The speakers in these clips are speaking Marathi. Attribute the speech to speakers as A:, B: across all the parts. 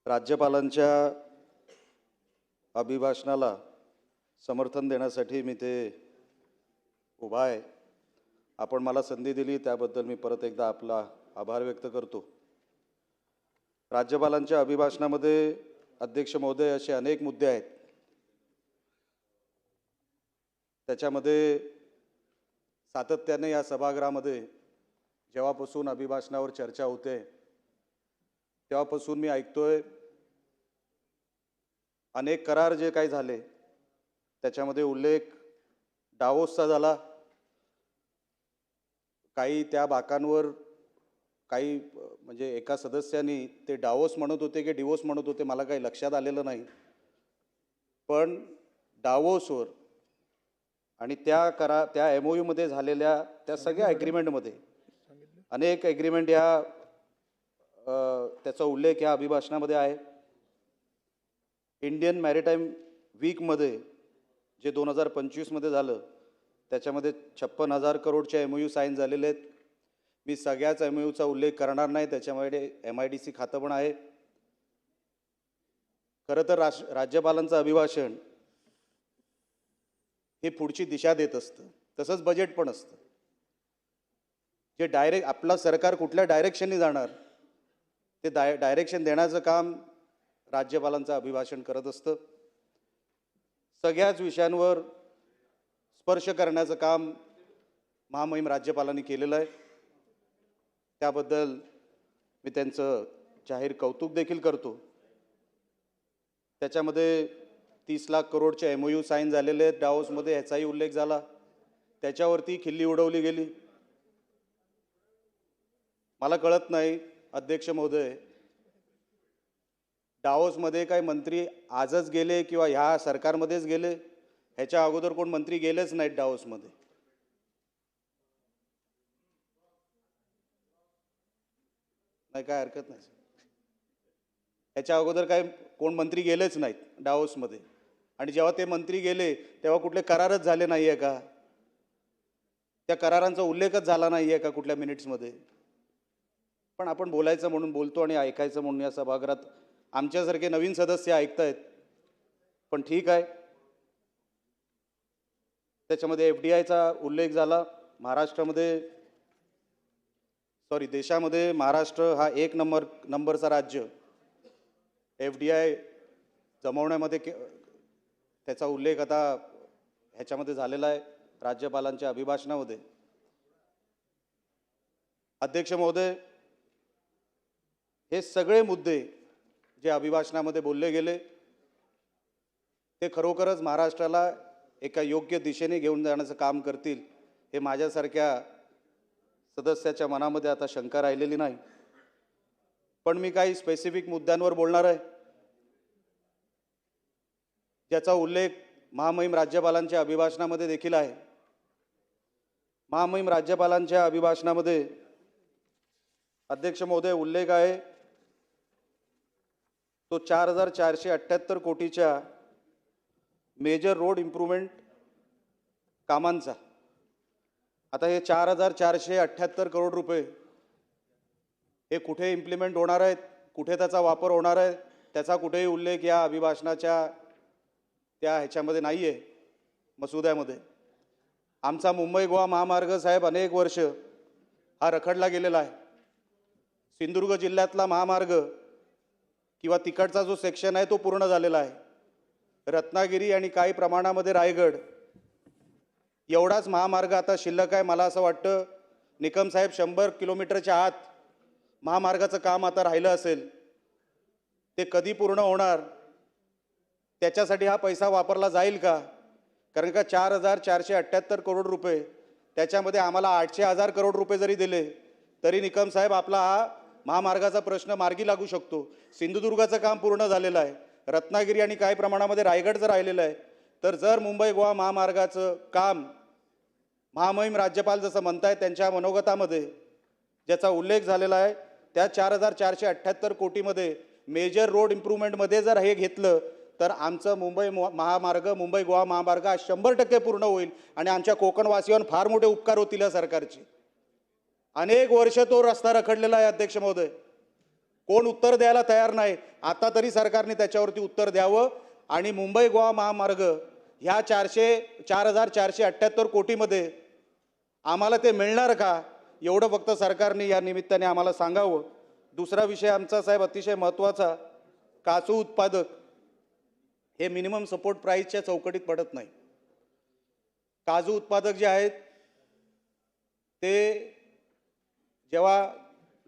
A: राज्यपालांच्या अभिभाषणाला समर्थन देण्यासाठी मी ते उभा आहे। आपण मला संधी दिली त्याबद्दल मी परत एकदा आपला आभार व्यक्त करतो। राज्यपालांच्या अभिभाषणामध्ये अध्यक्ष महोदय असे अनेक मुद्दे आहेत, त्याच्यामध्ये सातत्याने या सभागृहामध्ये जेव्हापासून अभिभाषणावर चर्चा होते तेव्हापासून मी ऐकतोय अनेक करार जे काही झाले त्याच्यामध्ये उल्लेख डावोसचा झाला। काही त्या बाकांवर काही म्हणजे एका सदस्यांनी ते डावोस म्हणत होते की डिवोर्स म्हणत होते, मला काही लक्षात आलेलं नाही, पण डावोसवर आणि त्या MOU मध्ये झालेल्या त्या सगळ्या ॲग्रीमेंटमध्ये अनेक ॲग्रीमेंट या त्याचा उल्लेख या अभिभाषणामध्ये आहे। इंडियन मॅरिटाईम वीकमध्ये जे 2025 मध्ये झालं त्याच्यामध्ये 56,000 करोडचे MOU साईन झालेले आहेत। मी सगळ्याच MOUचा उल्लेख करणार नाही, त्याच्यामध्ये MIDC खातं पण आहे। खरं तर राज्यपालांचं अभिभाषण हे पुढची दिशा देत असतं, तसंच बजेट पण असतं। जे डायरेक्ट आपला सरकार कुठल्या डायरेक्शनने जाणार ते डायरेक्शन देण्याचं काम राज्यपालांचं अभिभाषण करत असतं। सगळ्याच विषयांवर स्पर्श करण्याचं काम महामहिम राज्यपालांनी केलेलं आहे, त्याबद्दल मी त्यांचं जाहीर कौतुक देखील करतो। त्याच्यामध्ये 30 लाख करोडचे MOU साईन झालेले आहेत, डावोसमध्ये ह्याचाही उल्लेख झाला, त्याच्यावरती खिल्ली उडवली गेली। मला कळत नाही अध्यक्ष महोदय, डावोसमध्ये काही मंत्री आजच गेले किंवा ह्या सरकारमध्येच गेले, ह्याच्या अगोदर कोण मंत्री गेलेच नाहीत डावोसमध्ये। नाही, काय हरकत नाही, ह्याच्या अगोदर काय कोण मंत्री गेलेच नाहीत डावोसमध्ये, आणि जेव्हा ते मंत्री गेले तेव्हा कुठले करारच झाले नाही आहे का? त्या करारांचा उल्लेखच झाला नाही आहे का कुठल्या मिनिट्समध्ये? पण आपण बोलायचं म्हणून बोलतो आणि ऐकायचं म्हणून या सभागृहात आमच्यासारखे नवीन सदस्य ऐकतायत, पण ठीक आहे। त्याच्यामध्ये FDIचा उल्लेख झाला। देशामध्ये महाराष्ट्र हा 1 नंबरचा राज्य FDI जमवण्यामध्ये त्याचा उल्लेख आता ह्याच्यामध्ये झालेला आहे राज्यपालांच्या अभिभाषणामध्ये। अध्यक्ष महोदय, हे सगळे मुद्दे जे अभिभाषणामध्ये बोलले गेले ते खरोखरच महाराष्ट्राला एका योग्य दिशेने घेऊन जाण्याचं काम करतील, हे माझ्यासारख्या सदस्याच्या मनामध्ये आता शंका राहिलेली नाही। पण मी काही स्पेसिफिक मुद्द्यांवर बोलणार आहे ज्याचा उल्लेख महामहिम राज्यपालांच्या अभिभाषणामध्ये देखील आहे। महामहिम राज्यपालांच्या अभिभाषणामध्ये अध्यक्ष महोदय उल्लेख आहे तो 4,478 कोटीच्या मेजर रोड इम्प्रूव्हमेंट कामांचा। आता हे 4,478 करोड रुपये हे कुठे इम्प्लिमेंट होणार आहेत, कुठे त्याचा वापर होणार आहे, त्याचा कुठेही उल्लेख या अभिभाषणाच्या त्या ह्याच्यामध्ये नाही आहे मसुद्यामध्ये। आमचा मुंबई गोवा महामार्ग साहेब अनेक वर्ष हा रखडला गेलेला आहे। सिंधुदुर्ग जिल्ह्यातला महामार्ग किंवा तिकडचा जो सेक्शन आहे तो पूर्ण झालेला आहे। रत्नागिरी आणि काही प्रमाणामध्ये रायगड एवढाच महामार्ग आता शिल्लक आहे। मला असं वाटतं निकम साहेब 100 किलोमीटरच्या आत महामार्गाचं काम आता राहिलं असेल, ते कधी पूर्ण होणार, त्याच्यासाठी हा पैसा वापरला जाईल का? कारण का 4,478 करोड रुपये त्याच्यामध्ये आम्हाला 800,000 करोड रुपये जरी दिले तरी निकम साहेब आपला हा महामार्गाचा प्रश्न मार्गी लागू शकतो। सिंधुदुर्गाचं काम पूर्ण झालेलं आहे, रत्नागिरी आणि काही प्रमाणामध्ये रायगडचं राहिलेलं आहे। तर जर मुंबई गोवा महामार्गाचं काम महामहिम राज्यपाल जसं म्हणतायत त्यांच्या मनोगतामध्ये ज्याचा उल्लेख झालेला आहे त्या 4,478 कोटीमध्ये मेजर रोड इम्प्रूव्हमेंटमध्ये जर हे घेतलं तर आमचं मुंबई गोवा महामार्ग 100% पूर्ण होईल आणि आमच्या कोकणवासियांवर फार मोठे उपकार होतील या सरकारचे। अनेक वर्ष तो रस्ता रखडलेला आहे अध्यक्ष महोदय, कोण उत्तर द्यायला तयार नाही. आता तरी सरकारने त्याच्यावरती उत्तर द्यावं आणि मुंबई गोवा महामार्ग ह्या 4,478 कोटीमध्ये आम्हाला ते मिळणार का, एवढं फक्त सरकारने या निमित्ताने आम्हाला सांगावं. दुसरा विषय आमचा साहेब अतिशय महत्त्वाचा, काजू उत्पादक हे मिनिमम सपोर्ट प्राईसच्या चौकटीत पडत नाही. काजू उत्पादक जे आहेत ते जेव्हा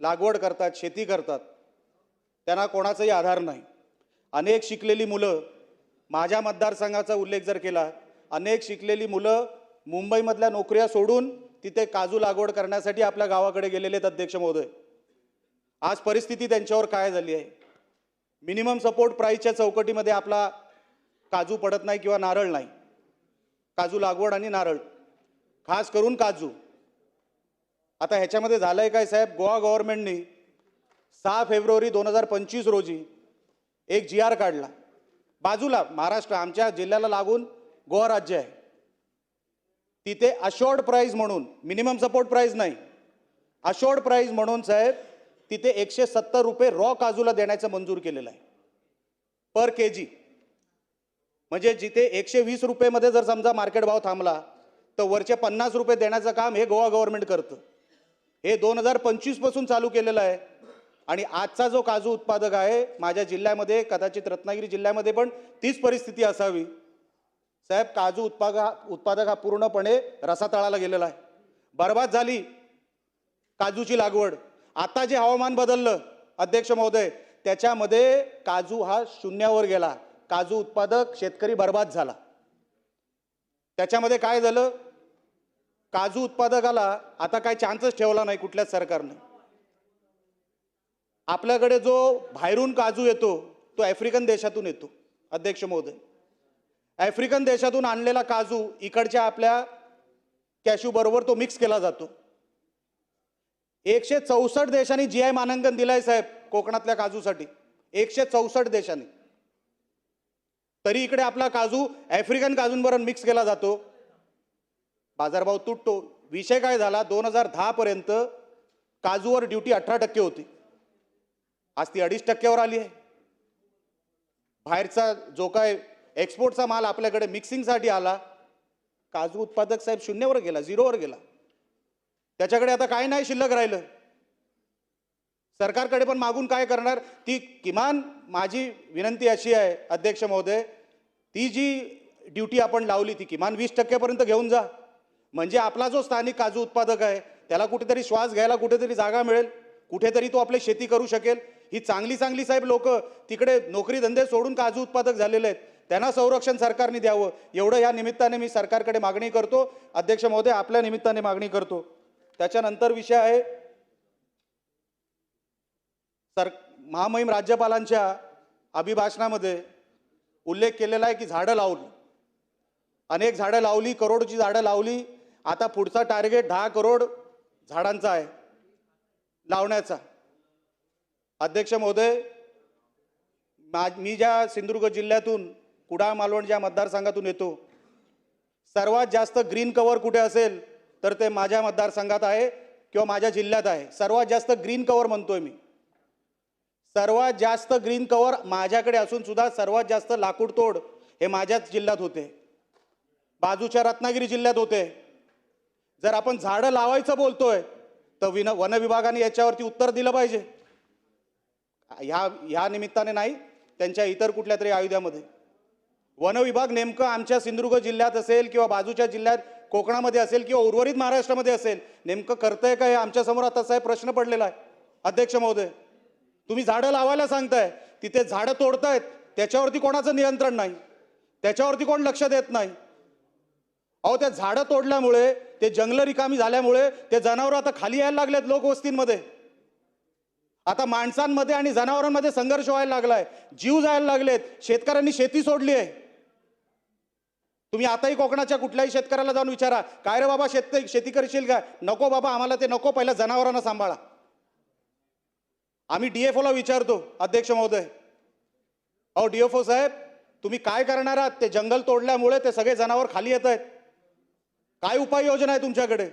A: लागवड करतात, शेती करतात, त्यांना कोणाचाही आधार नाही. अनेक शिकलेली मुलं, माझ्या मतदारसंघाचा उल्लेख जर केला, अनेक शिकलेली मुलं मुंबईमधल्या नोकऱ्या सोडून तिथे काजू लागवड करण्यासाठी आपल्या गावाकडे गेलेले आहेत. अध्यक्ष महोदय, आज परिस्थिती त्यांच्यावर काय झाली आहे. मिनिमम सपोर्ट प्राईसच्या चौकटीमध्ये आपला काजू पडत नाही किंवा नारळ नाही. काजू लागवड आणि नारळ, खास करून काजू. आता ह्याच्यामध्ये झालंय काय साहेब, गोवा गव्हर्नमेंटने 6 फेब्रुवारी 2025 रोजी एक GR काढला. बाजूला महाराष्ट्र, आमच्या जिल्ह्याला लागून गोवा राज्य आहे, तिथे अशोर्ड प्राईस म्हणून, मिनिमम सपोर्ट प्राईस नाही, अशोर्ड प्राईस म्हणून साहेब तिथे 170 रुपये रॉ काजूला देण्याचं मंजूर केलेलं आहे पर kg. म्हणजे जिथे 120 रुपयेमध्ये जर समजा मार्केट भाव थांबला तर वरचे 50 रुपये देण्याचं काम हे गोवा गव्हर्नमेंट करतं. हे 2025 पासून चालू केलेलं आहे. आणि आजचा जो काजू उत्पादक आहे माझ्या जिल्ह्यामध्ये, कदाचित रत्नागिरी जिल्ह्यामध्ये पण तीच परिस्थिती असावी साहेब. काजू उत्पादक हा पूर्णपणे रसातळाला गेलेला आहे, बर्बाद झाली काजूची लागवड. आता जे हवामान बदललं अध्यक्ष महोदय, त्याच्यामध्ये काजू हा शून्यावर गेला. काजू उत्पादक शेतकरी बर्बाद झाला. त्याच्यामध्ये काय झालं, काजू उत्पादकाला आता काय चान्सच ठेवला नाही कुठल्याच सरकारने. आपल्याकडे जो बाहेरून काजू येतो तो आफ्रिकन देशातून येतो अध्यक्ष महोदय. आफ्रिकन देशातून आणलेला काजू इकडच्या आपल्या कॅशू बरोबर तो मिक्स केला जातो. 164 देशांनी GI मानांकन दिलंय साहेब कोकणातल्या काजूसाठी, 164 देशांनी. तरी इकडे आपला काजू आफ्रिकन काजूंबरोबर मिक्स केला जातो, बाजारभाव तुटतो. विषय काय झाला, 2010 पर्यंत काजूवर ड्युटी 18% होती, आज ती 2.5% आली आहे. बाहेरचा जो काय एक्सपोर्टचा माल आपल्याकडे मिक्सिंगसाठी आला, काजू उत्पादक साहेब शून्यावर गेला, 0वर गेला. त्याच्याकडे आता काय नाही शिल्लक राहिलं. सरकारकडे पण मागून काय करणार. ती किमान माझी विनंती अशी आहे अध्यक्ष महोदय, ती जी ड्युटी आपण लावली ती किमान 20% पर्यंत घेऊन जा. म्हणजे आपला जो स्थानिक काजू उत्पादक आहे त्याला कुठेतरी श्वास घ्यायला कुठेतरी जागा मिळेल, कुठेतरी तो आपली शेती करू शकेल. ही चांगली चांगली साहेब लोक तिकडे नोकरी धंदे सोडून काजू उत्पादक झालेले आहेत, त्यांना संरक्षण सरकारने द्यावं, एवढं या निमित्ताने मी सरकारकडे मागणी करतो अध्यक्ष महोदय, आपल्या निमित्ताने मागणी करतो. त्याच्यानंतर विषय आहे महामहिम राज्यपालांच्या अभिभाषणामध्ये उल्लेख केलेला आहे की झाडं लावली, अनेक झाडं लावली, करोडची झाडं लावली. आता पुढचा टार्गेट 10 करोड झाडांचा आहे लावण्याचा. अध्यक्ष महोदय, मी ज्या सिंधुदुर्ग जिल्ह्यातून कुडाळ मालवण ज्या मतदारसंघातून येतो, सर्वात जास्त ग्रीन कव्हर कुठे असेल तर ते माझ्या मतदारसंघात आहे किंवा माझ्या जिल्ह्यात आहे. सर्वात जास्त ग्रीन कव्हर म्हणतोय मी, सर्वात जास्त ग्रीन कव्हर माझ्याकडे असून सुद्धा सर्वात जास्त लाकूड तोड हे माझ्याच जिल्ह्यात होते, बाजूच्या रत्नागिरी जिल्ह्यात होते. जर आपण झाडं लावायचं बोलतोय तर वन विभागाने याच्यावरती उत्तर दिलं पाहिजे. ह्या निमित्ताने नाही, त्यांच्या इतर कुठल्या तरी आयुध्यामध्ये. वन विभाग नेमकं आमच्या सिंधुदुर्ग जिल्ह्यात असेल किंवा बाजूच्या जिल्ह्यात कोकणामध्ये असेल किंवा उर्वरित महाराष्ट्रामध्ये असेल, नेमकं करतंय का हे आमच्यासमोर आता साहेब प्रश्न पडलेला आहे. अध्यक्ष महोदय, तुम्ही झाडं लावायला सांगताय, तिथे झाडं तोडतायत, त्याच्यावरती कोणाचं नियंत्रण नाही, त्याच्यावरती कोण लक्ष देत नाही. अहो, त्या झाडं तोडल्यामुळे, ते जंगलं रिकामी झाल्यामुळे ते जनावर आता खाली यायला लागलेत लोकवस्तींमध्ये. आता माणसांमध्ये आणि जनावरांमध्ये संघर्ष व्हायला लागलाय, जीव जायला लागलेत, शेतकऱ्यांनी शेती सोडली आहे. तुम्ही आताही कोकणाच्या कुठल्याही शेतकऱ्याला जाऊन विचारा, काय रे बाबा शेती करशील का? नको बाबा, आम्हाला ते नको, पहिल्या जनावरांना सांभाळा. आम्ही DFOला विचारतो अध्यक्ष महोदय, अहो DFO साहेब, तुम्ही काय करणार आहात? ते जंगल तोडल्यामुळे ते सगळे जनावर खाली येत आहेत, काय उपाययोजना आहे तुमच्याकडे?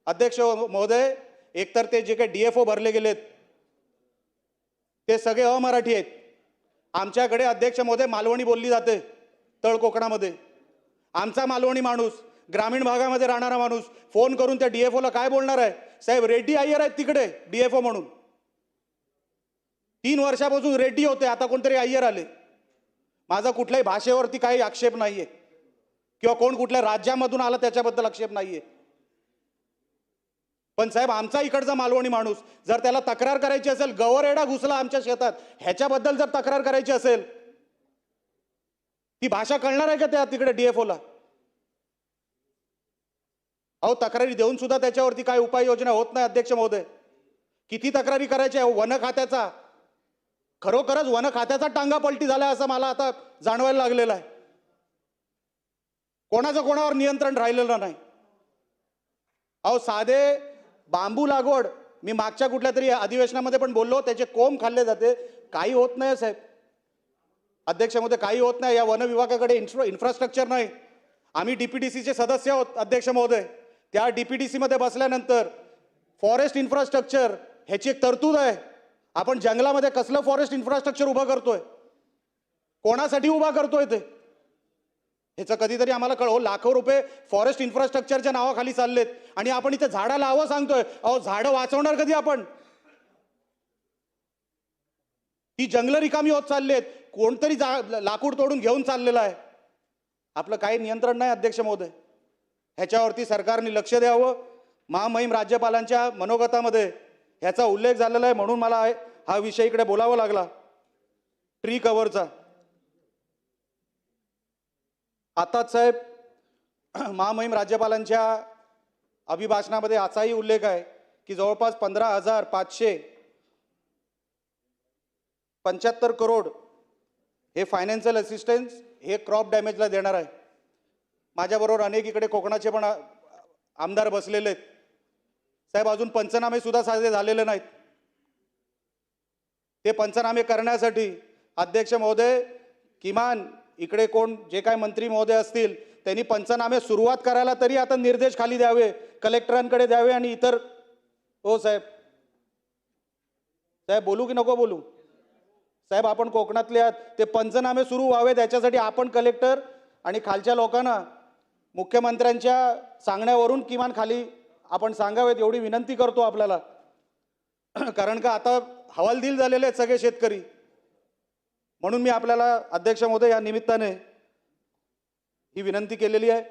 A: अध्यक्ष महोदय, एकतर ते जे काही DFO भरले गेलेत ते सगळे अमराठी आहेत. आमच्याकडे अध्यक्ष महोदय मालवणी बोलली जाते तळ कोकणामध्ये. आमचा मालवणी माणूस, ग्रामीण भागामध्ये राहणारा माणूस फोन करून त्या डीएफओला काय बोलणार आहे? साहेब रेड्डी अय्यर आहेत तिकडे डीएफओ म्हणून. 3 वर्षापासून रेड्डी होते, आता कोणतरी अय्यर आले. माझा कुठल्याही भाषेवरती काही आक्षेप नाहीये किंवा कोण कुठल्या राज्यामधून आला त्याच्याबद्दल आक्षेप नाहीये. पण साहेब आमचा इकडचा मालवणी माणूस जर त्याला तक्रार करायची असेल, गवरेडा घुसला आमच्या शेतात ह्याच्याबद्दल जर तक्रार करायची असेल, ती भाषा कळणार आहे का त्या तिकडे डीएफओला? अहो तक्रारी देऊन सुद्धा त्याच्यावरती काय उपाययोजना होत नाही अध्यक्ष महोदय. किती तक्रारी करायच्या? वन खात्याचा, खरोखरच वन खात्याचा टांगा पलटी झाला असं मला आता जाणवायला लागलेलं आहे. कोणाचं कोणावर नियंत्रण राहिलेलं नाही. अहो साधे बांबू लागवड, मी मागच्या कुठल्या तरी अधिवेशनामध्ये पण बोललो, त्याचे कोंब खाल्ले जाते, काही होत नाही साहेब. अध्यक्ष महोदय काही होत नाही. या वन विभागाकडे इन्फ्रास्ट्रक्चर नाही. आम्ही डीपीडीसीचे सदस्य आहोत अध्यक्ष महोदय. त्या डीपीडीसी मध्ये बसल्यानंतर फॉरेस्ट इन्फ्रास्ट्रक्चर ह्याची एक तरतूद आहे. आपण जंगलामध्ये कसलं फॉरेस्ट इन्फ्रास्ट्रक्चर उभं करतोय, कोणासाठी उभा करतोय ते ह्याचं कधीतरी आम्हाला कळव. लाखो रुपये फॉरेस्ट इन्फ्रास्ट्रक्चरच्या नावाखाली चाललेत आणि आपण इथे झाडं लावं सांगतोय. अहो झाडं वाचवणार कधी आपण? ती जंगलं रिकामी होत चाललेत, कोणतरी लाकूड तोडून घेऊन चाललेलं आहे. आपलं काही नियंत्रण नाही अध्यक्ष महोदय. ह्याच्यावरती सरकारने लक्ष द्यावं. महामहिम राज्यपालांच्या मनोगतामध्ये ह्याचा उल्लेख झालेला आहे, म्हणून मला हा विषय इकडे बोलावा लागला. ट्री कव्हरचा आताच साहेब महामहिम राज्यपालांच्या अभिभाषणामध्ये असाही उल्लेख आहे की जवळपास 15,575 करोड हे फायनान्शियल असिस्टन्स हे क्रॉप डॅमेजला देणार आहे. माझ्याबरोबर अनेक इकडे कोकणाचे पण आमदार बसलेले आहेत. साहेब अजून पंचनामे सुद्धा साधे झालेले नाहीत. ते पंचनामे करण्यासाठी अध्यक्ष महोदय किमान इकडे कोण जे काय मंत्री महोदय असतील त्यांनी पंचनामे सुरुवात करायला तरी आता निर्देश खाली द्यावे, कलेक्टरांकडे द्यावे आणि इतर. हो साहेब, साहेब बोलू की नको बोलू? साहेब आपण कोकणातले आहात, ते पंचनामे सुरू व्हावे त्याच्यासाठी आपण कलेक्टर आणि खालच्या लोकांना मुख्यमंत्र्यांच्या सांगण्यावरून किमान खाली आपण सांगावेत एवढी विनंती करतो आपल्याला. कारण का आता हवालदिल झालेले आहेत सगळे शेतकरी. म्हणून मी आपल्याला अध्यक्ष महोदय या निमित्ताने ही विनंती केलेली आहे,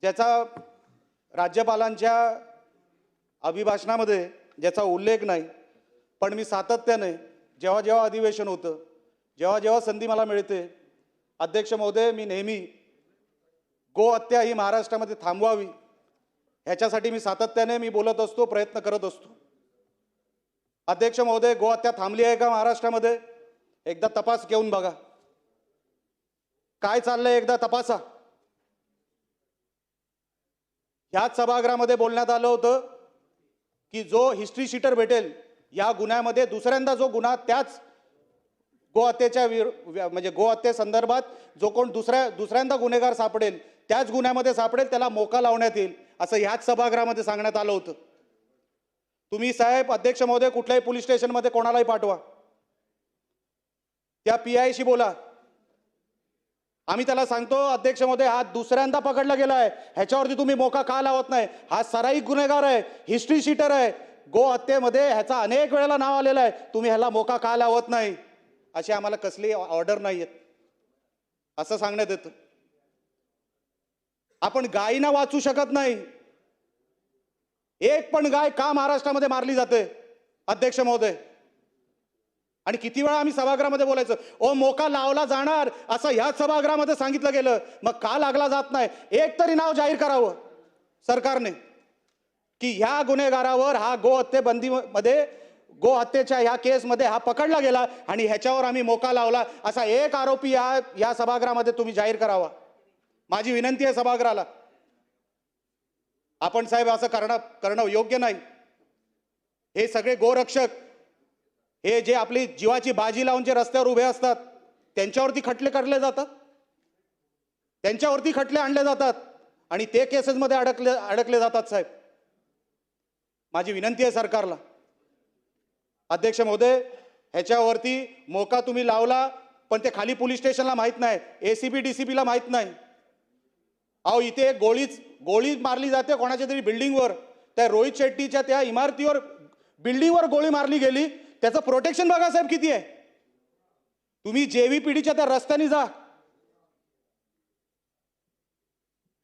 A: ज्याचा राज्यपालांच्या अभिभाषणामध्ये ज्याचा उल्लेख नाही. पण मी सातत्याने जेव्हा जेव्हा अधिवेशन होतं, जेव्हा जेव्हा संधी मला मिळते अध्यक्ष महोदय, मी नेहमी गो हत्या ही महाराष्ट्रामध्ये थांबवावी ह्याच्यासाठी मी सातत्याने मी बोलत असतो, प्रयत्न करत असतो. अध्यक्ष महोदय, गो हत्या थांबली आहे का महाराष्ट्रामध्ये? एकदा तपास घेऊन बघा काय चाललंय, एकदा तपासा. ह्याच सभागृहामध्ये बोलण्यात आलं होतं की जो हिस्ट्री शीटर भेटेल या गुन्ह्यामध्ये, दुसऱ्यांदा जो गुन्हा त्याच गोहत्येच्या म्हणजे गोहत्ये संदर्भात जो कोण दुसऱ्यांदा गुन्हेगार सापडेल त्याच गुन्ह्यामध्ये सापडेल त्याला मोका लावण्यात येईल असं ह्याच सभागृहामध्ये सांगण्यात आलं होतं. तुम्ही साहेब अध्यक्ष महोदय कुठल्याही पोलीस स्टेशनमध्ये कोणालाही पाठवा, त्या पीआयशी बोला. आम्ही त्याला सांगतो अध्यक्ष महोदय हा दुसऱ्यांदा पकडला गेला आहे, ह्याच्यावरती तुम्ही मोका का लावत नाही? हा सराईक गुन्हेगार आहे, हिस्ट्री शीटर आहे, गो हत्येमध्ये ह्याचा अनेक वेळेला नाव आलेलं आहे, तुम्ही ह्याला मोका का लावत नाही? अशी आम्हाला कसली ऑर्डर नाही आहेत असं सांगण्यात येतं. आपण गायींना वाचू शकत नाही. एक पण गाय का महाराष्ट्रामध्ये मारली जाते अध्यक्ष महोदय? आणि किती वेळा आम्ही सभागृहामध्ये बोलायचं, ओ मोका लावला जाणार असं ह्याच सभागृहामध्ये सांगितलं गेलं, मग का लागला जात नाही? एक तरी नाव जाहीर करावं सरकारने की ह्या गुन्हेगारावर हा गो हत्ये बंदीमध्ये गो हत्येच्या ह्या केसमध्ये हा पकडला गेला आणि ह्याच्यावर आम्ही मोका लावला असा एक आरोपी या सभागृहामध्ये तुम्ही जाहीर करावा. माझी विनंती आहे सभागृहाला. आपण साहेब असं करणं योग्य नाही. हे सगळे गोरक्षक, हे जे आपली जीवाची बाजी लावून जे रस्त्यावर उभे असतात त्यांच्यावरती खटले काढले जातात, त्यांच्यावरती खटले आणले जातात आणि ते केसेसमध्ये अडकले जातात. साहेब माझी विनंती आहे सरकारला. अध्यक्ष महोदय, ह्याच्यावरती मोका तुम्ही लावला, पण ते खाली पोलीस स्टेशनला माहीत नाही, ACP DCPला माहीत नाही. अहो इथे गोळी मारली जाते कोणाच्या तरी बिल्डिंगवर, त्या रोहित शेट्टीच्या त्या इमारतीवर बिल्डिंगवर गोळी मारली गेली, त्याचं प्रोटेक्शन बघा साहेब किती आहे. तुम्ही JVPDच्या त्या रस्त्याने जा,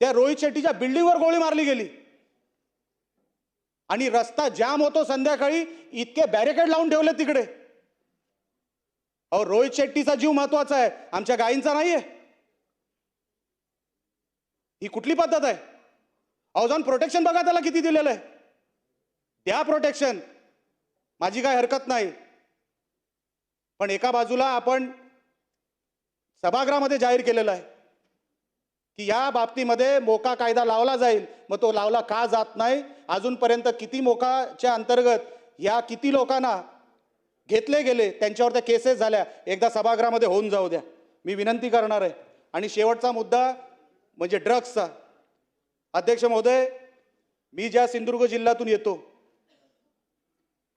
A: त्या रोहित शेट्टीच्या बिल्डिंगवर गोळी मारली गेली आणि रस्ता जाम होतो संध्याकाळी, इतके बॅरिकेड लावून ठेवले तिकडे. अहो रोहित शेट्टीचा जीव महत्वाचा आहे, आमच्या गायींचा नाहीये. ही कुठली पद्धत आहे? अहो जाऊन प्रोटेक्शन बघा त्याला किती दिलेलं आहे, द्या प्रोटेक्शन, माझी काय हरकत नाही. पण एका बाजूला आपण सभागृहामध्ये जाहीर केलेलं आहे की या बाबतीमध्ये मोका कायदा लावला जाईल. मग तो लावला का जात नाही? अजूनपर्यंत किती मोकाच्या अंतर्गत या किती लोकांना घेतले गेले, त्यांच्यावर त्या केसेस झाल्या, एकदा सभागृहामध्ये होऊन जाऊ द्या, मी विनंती करणार आहे. आणि शेवटचा मुद्दा म्हणजे ड्रग्सचा. अध्यक्ष महोदय, मी ज्या सिंधुदुर्ग जिल्ह्यातून येतो,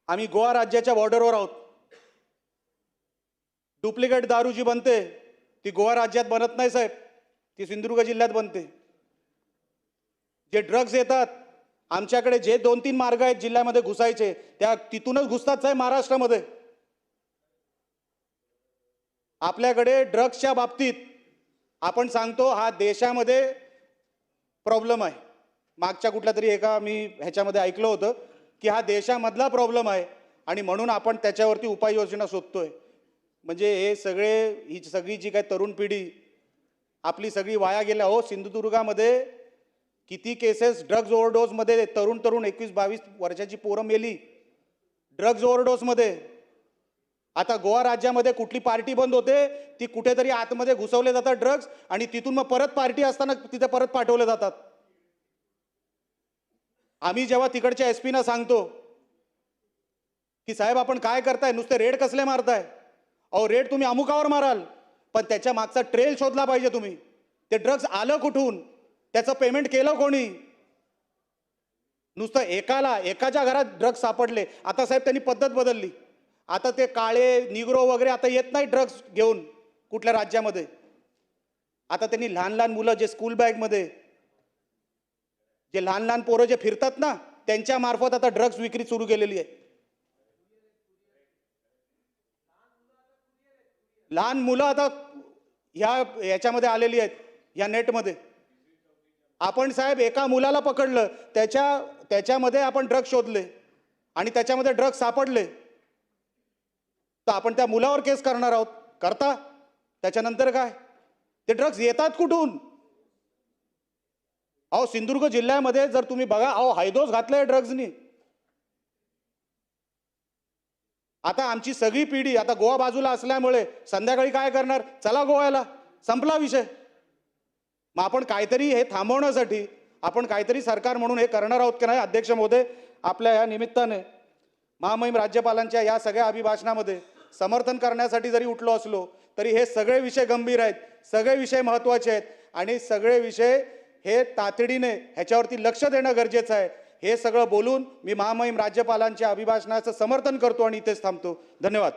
A: आम्ही गोवा राज्याच्या बॉर्डरवर आहोत. डुप्लिकेट दारू जी बनते ती गोवा राज्यात बनत नाही साहेब, ती सिंधुदुर्ग जिल्ह्यात बनते. जे ड्रग्ज येतात आमच्याकडे, जे 2-3 मार्ग आहेत जिल्ह्यामध्ये घुसायचे, त्या तिथूनच घुसतात साहेब महाराष्ट्रामध्ये. आपल्याकडे ड्रग्सच्या बाबतीत आपण सांगतो हा देशामध्ये प्रॉब्लेम आहे. मागच्या कुठल्या तरी एका मी ह्याच्यामध्ये ऐकलं होतं की हा देशामधला प्रॉब्लेम आहे आणि म्हणून आपण त्याच्यावरती उपाययोजना शोधतोय. म्हणजे हे ही सगळी जी काय तरुण पिढी आपली सगळी वाया गेल्या. हो सिंधुदुर्गामध्ये किती केसेस ड्रग्ज ओव्हरडोसमध्ये, तरुण 21-22 वर्षाची पोरं मेली ड्रग्ज ओव्हरडोसमध्ये. आता गोवा राज्यामध्ये कुठली पार्टी बंद होते, ती कुठेतरी आतमध्ये घुसवले जातात ड्रग्ज आणि तिथून मग परत पार्टी असताना तिथे परत पाठवले जातात. आम्ही जेव्हा तिकडच्या SP ना सांगतो की साहेब आपण काय करताय, नुसते रेड कसले मारताय? अहो रेड तुम्ही अमुकावर माराल, पण त्याच्या मागचा ट्रेल शोधला पाहिजे तुम्ही. ते ड्रग्ज आलं कुठून, त्याचं पेमेंट केलं कोणी? नुसतं एकाच्या घरात ड्रग्ज सापडले. आता साहेब त्यांनी पद्धत बदलली, आता ते काळे निग्रो वगैरे आता येत नाही ड्रग्ज घेऊन कुठल्या राज्यामध्ये. आता त्यांनी लहान मुलं जे स्कूल बॅगमध्ये, जे लहान पोरं जे फिरतात ना, त्यांच्या मार्फत आता ड्रग्ज विक्री सुरू केलेली आहे. लहान मुलं आता याच्यामध्ये आलेली आहेत, या नेटमध्ये. आपण साहेब एका मुलाला पकडलं, त्याच्यामध्ये आपण ड्रग्ज शोधले आणि त्याच्यामध्ये ड्रग्ज सापडले, तर आपण त्या मुलावर केस करणार आहोत. करता त्याच्यानंतर काय? ते ड्रग्ज येतात कुठून? अहो सिंधुदुर्ग जिल्ह्यामध्ये जर तुम्ही बघा, अहो हैदोस घातलंय ड्रग्जनी. आता आमची सगळी पिढी आता गोवा बाजूला असल्यामुळे संध्याकाळी काय करणार? चला गोव्याला, संपला विषय. मग आपण काहीतरी हे थांबवण्यासाठी आपण काहीतरी सरकार म्हणून हे करणार आहोत की नाही? अध्यक्ष महोदय, आपल्या या निमित्ताने महामहिम राज्यपालांच्या या सगळ्या अभिभाषणामध्ये समर्थन करण्यासाठी जरी उठलो असलो तरी हे सगळे विषय गंभीर आहेत, सगळे विषय महत्त्वाचे आहेत आणि सगळे विषय हे तातडीने ह्याच्यावरती लक्ष देणं गरजेचं आहे. हे सगळं बोलून मी महामहिम राज्यपालांच्या अभिभाषणाचं समर्थन करतो आणि इथेच थांबतो. धन्यवाद.